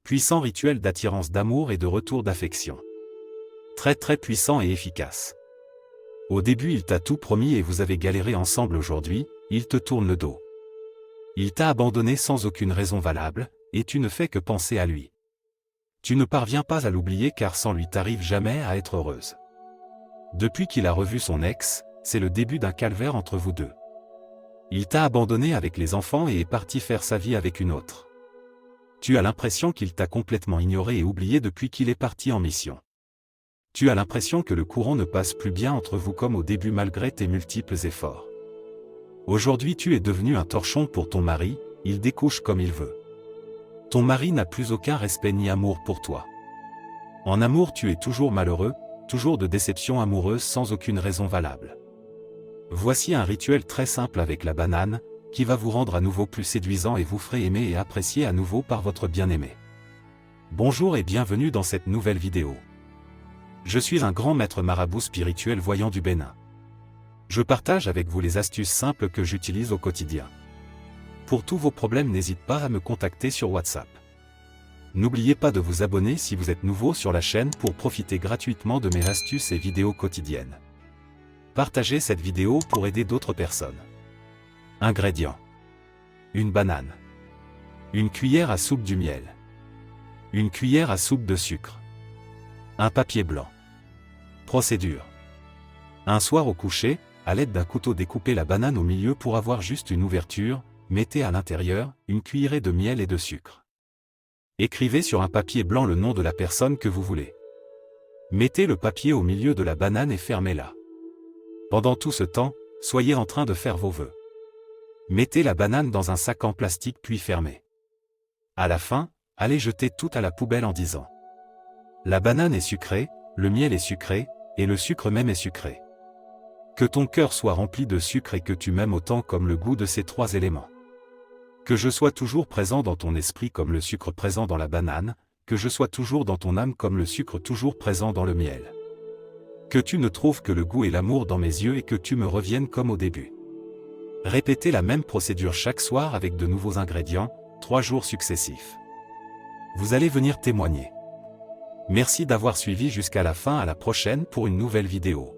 Puissant rituel d'attirance d'amour et de retour d'affection. Très puissant et efficace. Au début il t'a tout promis et vous avez galéré ensemble. Aujourd'hui, il te tourne le dos. Il t'a abandonné sans aucune raison valable, et tu ne fais que penser à lui. Tu ne parviens pas à l'oublier car sans lui t'arrives jamais à être heureuse. Depuis qu'il a revu son ex, c'est le début d'un calvaire entre vous deux. Il t'a abandonné avec les enfants et est parti faire sa vie avec une autre. Tu as l'impression qu'il t'a complètement ignoré et oublié depuis qu'il est parti en mission. Tu as l'impression que le courant ne passe plus bien entre vous comme au début malgré tes multiples efforts. Aujourd'hui tu es devenu un torchon pour ton mari, il découche comme il veut. Ton mari n'a plus aucun respect ni amour pour toi. En amour tu es toujours malheureux, toujours de déception amoureuse sans aucune raison valable. Voici un rituel très simple avec la banane, qui va vous rendre à nouveau plus séduisant et vous ferait aimer et apprécier à nouveau par votre bien-aimé. Bonjour et bienvenue dans cette nouvelle vidéo. Je suis un grand maître marabout spirituel voyant du Bénin. Je partage avec vous les astuces simples que j'utilise au quotidien. Pour tous vos problèmes n'hésitez pas à me contacter sur WhatsApp. N'oubliez pas de vous abonner si vous êtes nouveau sur la chaîne pour profiter gratuitement de mes astuces et vidéos quotidiennes. Partagez cette vidéo pour aider d'autres personnes. Ingrédients. Une banane. Une cuillère à soupe du miel. Une cuillère à soupe de sucre. Un papier blanc. Procédure. Un soir au coucher, à l'aide d'un couteau découpez la banane au milieu pour avoir juste une ouverture, mettez à l'intérieur une cuillerée de miel et de sucre. Écrivez sur un papier blanc le nom de la personne que vous voulez. Mettez le papier au milieu de la banane et fermez-la. Pendant tout ce temps, soyez en train de faire vos vœux. Mettez la banane dans un sac en plastique puis fermez. À la fin, allez jeter tout à la poubelle en disant: la banane est sucrée, le miel est sucré, et le sucre même est sucré. Que ton cœur soit rempli de sucre et que tu m'aimes autant comme le goût de ces trois éléments. Que je sois toujours présent dans ton esprit comme le sucre présent dans la banane, que je sois toujours dans ton âme comme le sucre toujours présent dans le miel. Que tu ne trouves que le goût et l'amour dans mes yeux et que tu me reviennes comme au début. Répétez la même procédure chaque soir avec de nouveaux ingrédients, 3 jours successifs. Vous allez venir témoigner. Merci d'avoir suivi jusqu'à la fin, à la prochaine pour une nouvelle vidéo.